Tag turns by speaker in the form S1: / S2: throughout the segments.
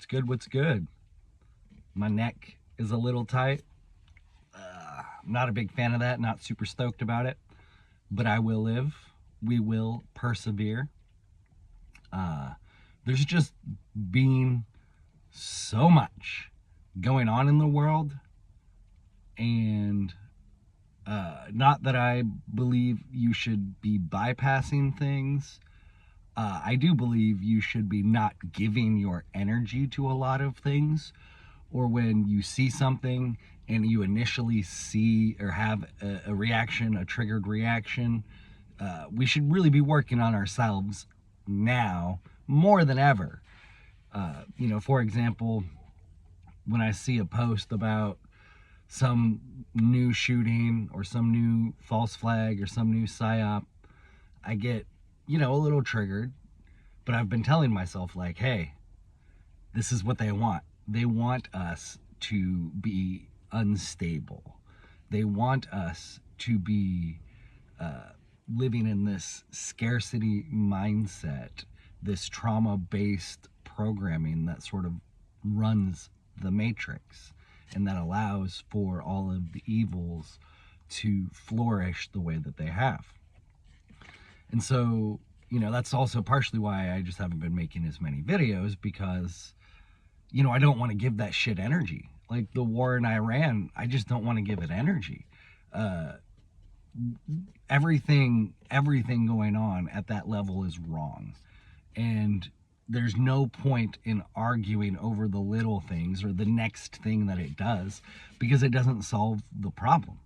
S1: What's good? What's good? My neck is a little tight. I'm not a big fan of that, not super stoked about it, but I will live. We will persevere. There's just been so much going on in the world, and not that I believe you should be bypassing things. I do believe you should be not giving your energy to a lot of things, or when you see something and you initially see or have a reaction, a triggered reaction, we should really be working on ourselves now more than ever. For example, when I see a post about some new shooting or some new false flag or some new psyop, I get, a little triggered. But I've been telling myself, like, hey, this is what they want. They want us to be unstable. They want us to be living in this scarcity mindset, this trauma-based programming that sort of runs the matrix and that allows for all of the evils to flourish the way that they have. And so, that's also partially why I just haven't been making as many videos, because, I don't want to give that shit energy. Like the war in Iran, I just don't want to give it energy. Everything going on at that level is wrong. And there's no point in arguing over the little things or the next thing that it does, because it doesn't solve the problem.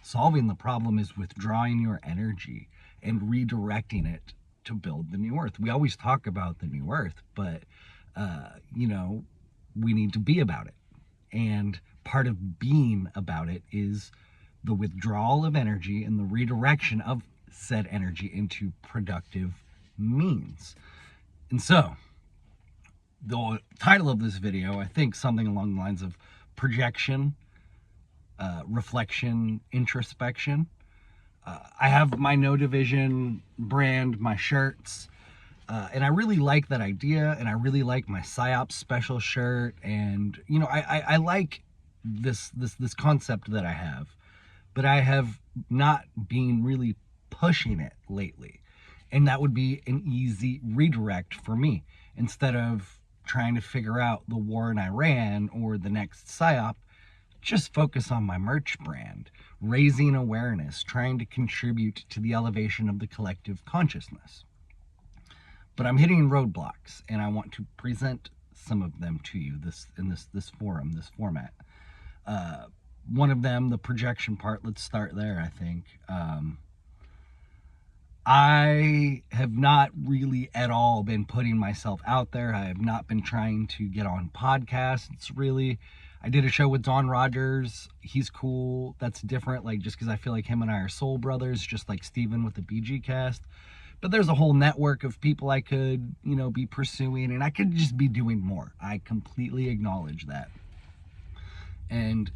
S1: Solving the problem is withdrawing your energy and redirecting it to build the new earth. We always talk about the new earth, but, we need to be about it. And part of being about it is the withdrawal of energy and the redirection of said energy into productive means. And so, the title of this video, I think something along the lines of projection, reflection, introspection. I have my No Division brand, my shirts, and I really like that idea, and I really like my PSYOP special shirt, and I like this concept that I have, but I have not been really pushing it lately, and that would be an easy redirect for me. Instead of trying to figure out the war in Iran or the next PSYOP, just focus on my merch brand, raising awareness, trying to contribute to the elevation of the collective consciousness. But I'm hitting roadblocks, and I want to present some of them to you in this forum, this format. One of them, the projection part, let's start there, I think. I have not really at all been putting myself out there. I have not been trying to get on podcasts, really. I did a show with Don Rogers. He's cool. That's different, just because I feel like him and I are soul brothers, just like Steven with the BG Cast. But there's a whole network of people I could, be pursuing, and I could just be doing more. I completely acknowledge that. And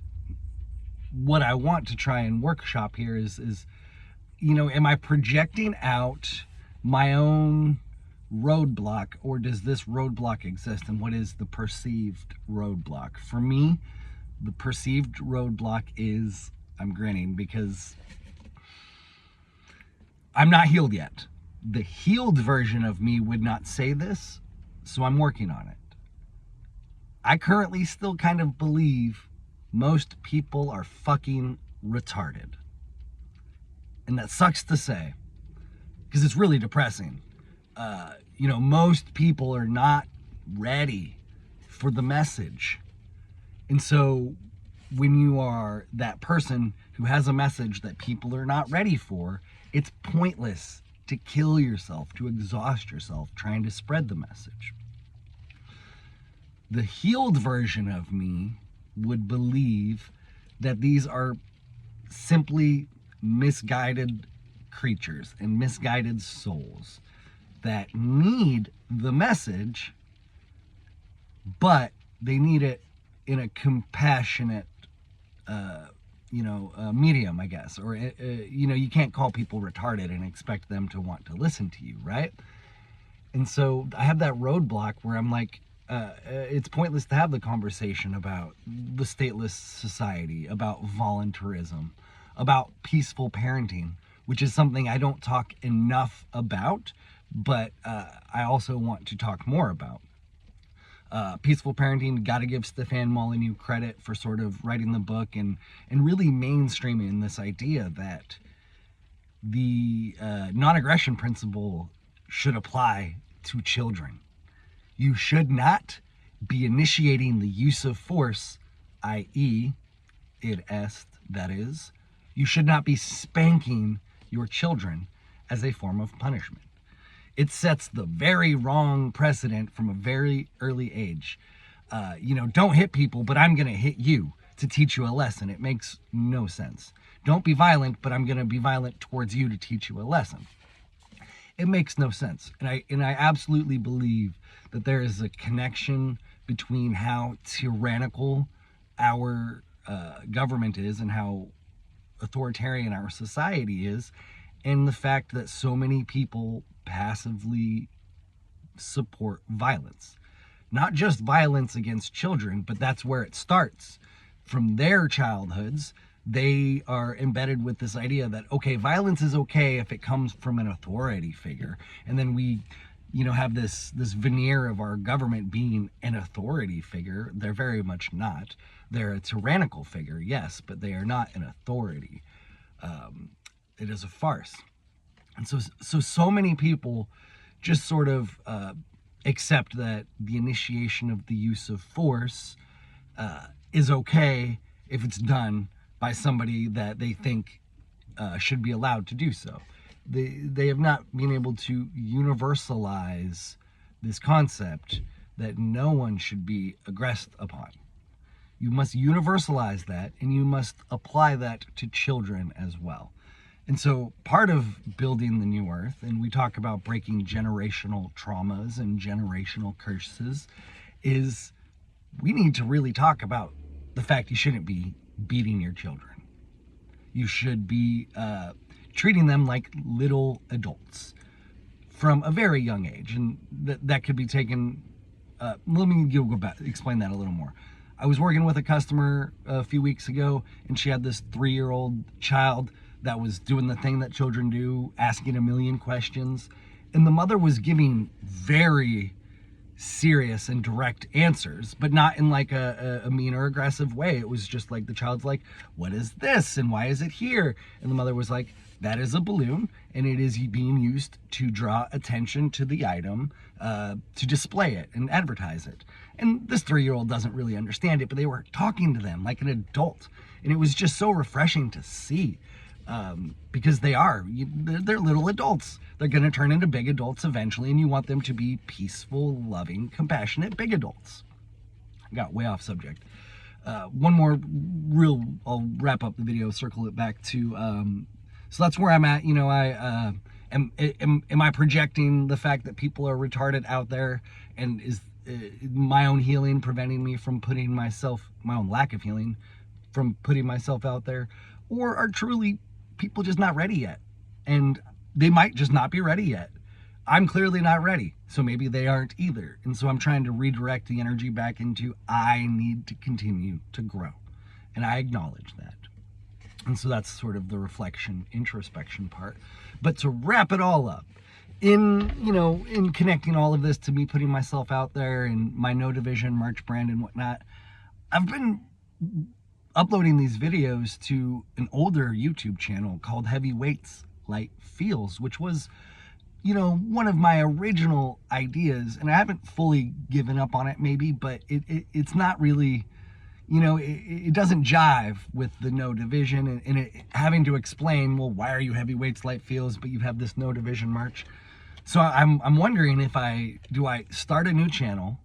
S1: what I want to try and workshop here is am I projecting out my own roadblock, or does this roadblock exist, and what is the perceived roadblock? For me, the perceived roadblock is, I'm grinning because I'm not healed yet. The healed version of me would not say this, so I'm working on it. I currently still kind of believe most people are fucking retarded. And that sucks to say, because it's really depressing. Most people are not ready for the message. And so when you are that person who has a message that people are not ready for, it's pointless to kill yourself, to exhaust yourself trying to spread the message. The healed version of me would believe that these are simply misguided creatures and misguided souls that need the message, but they need it in a compassionate, medium, I guess. Or, you can't call people retarded and expect them to want to listen to you, right? And so I have that roadblock where I'm like, it's pointless to have the conversation about the stateless society, about voluntarism, about peaceful parenting, which is something I don't talk enough about, but I also want to talk more about. Peaceful parenting, got to give Stefan Molyneux credit for sort of writing the book and really mainstreaming this idea that the non-aggression principle should apply to children. You should not be initiating the use of force, i.e., id est, that is, you should not be spanking your children as a form of punishment. It sets the very wrong precedent from a very early age. Don't hit people, but I'm going to hit you to teach you a lesson. It makes no sense. Don't be violent, but I'm going to be violent towards you to teach you a lesson. It makes no sense. And I absolutely believe that there is a connection between how tyrannical our government is and how authoritarian our society is, and the fact that so many people passively support violence. Not just violence against children, but that's where it starts. From their childhoods, they are embedded with this idea that, okay, violence is okay if it comes from an authority figure. And then we, have this veneer of our government being an authority figure. They're very much not. They're a tyrannical figure, yes, but they are not an authority. It is a farce. And so many people just sort of accept that the initiation of the use of force is okay if it's done by somebody that they think should be allowed to do so. They have not been able to universalize this concept that no one should be aggressed upon. You must universalize that, and you must apply that to children as well. And so part of building the new earth, and we talk about breaking generational traumas and generational curses, is we need to really talk about the fact you shouldn't be beating your children. You should be treating them like little adults from a very young age. And that could be taken, let me go back, explain that a little more. I was working with a customer a few weeks ago, and she had this 3-year-old child that was doing the thing that children do, asking a million questions. And the mother was giving very serious and direct answers, but not in like a mean or aggressive way. It was just like the child's like, what is this? And why is it here? And the mother was like, that is a balloon, and it is being used to draw attention to the item, to display it and advertise it. And this 3-year-old doesn't really understand it, but they were talking to them like an adult. And it was just so refreshing to see. Because they're little adults. They're going to turn into big adults eventually, and you want them to be peaceful, loving, compassionate big adults. I got way off subject. One more I'll wrap up the video, circle it back to, so that's where I'm at. Am I projecting the fact that people are retarded out there, and is my own healing preventing me from putting my own lack of healing, from putting myself out there? Or are truly people just not ready yet? And they might just not be ready yet. I'm clearly not ready, so maybe they aren't either. And so I'm trying to redirect the energy back into, I need to continue to grow. And I acknowledge that. And so that's sort of the reflection, introspection part. But to wrap it all up, in connecting all of this to me putting myself out there and my No Division March brand and whatnot, I've been uploading these videos to an older YouTube channel called Heavy Weights Light Feels, which was, one of my original ideas, and I haven't fully given up on it maybe, but it's not really, it doesn't jive with the No Division, and it having to explain, well, why are you Heavy Weights Light Feels, but you have this No Division March? So I'm wondering if I start a new channel,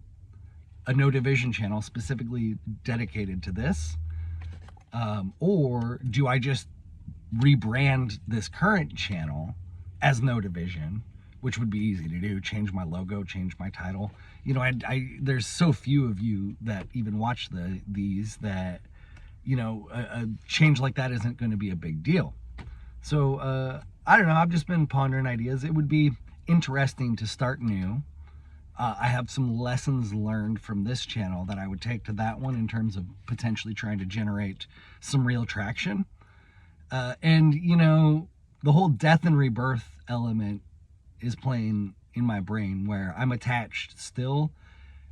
S1: a No Division channel specifically dedicated to this, or do I just rebrand this current channel as No Division, which would be easy to do, change my logo, change my title. There's so few of you that even watch these that, a change like that isn't going to be a big deal. So, I don't know, I've just been pondering ideas. It would be interesting to start new. I have some lessons learned from this channel that I would take to that one in terms of potentially trying to generate some real traction. And, you know, the whole death and rebirth element is playing in my brain where I'm attached still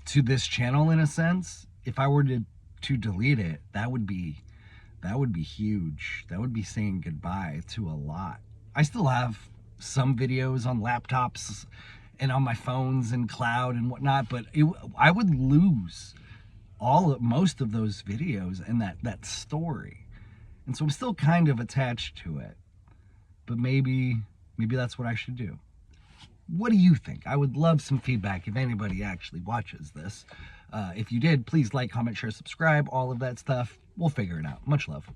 S1: to this channel in a sense. If I were to delete it, that would be huge. That would be saying goodbye to a lot. I still have some videos on laptops and on my phones and cloud and whatnot, but I would lose most of those videos and that story. And so I'm still kind of attached to it. But maybe that's what I should do. What do you think? I would love some feedback if anybody actually watches this. If you did, please like, comment, share, subscribe, all of that stuff. We'll figure it out. Much love.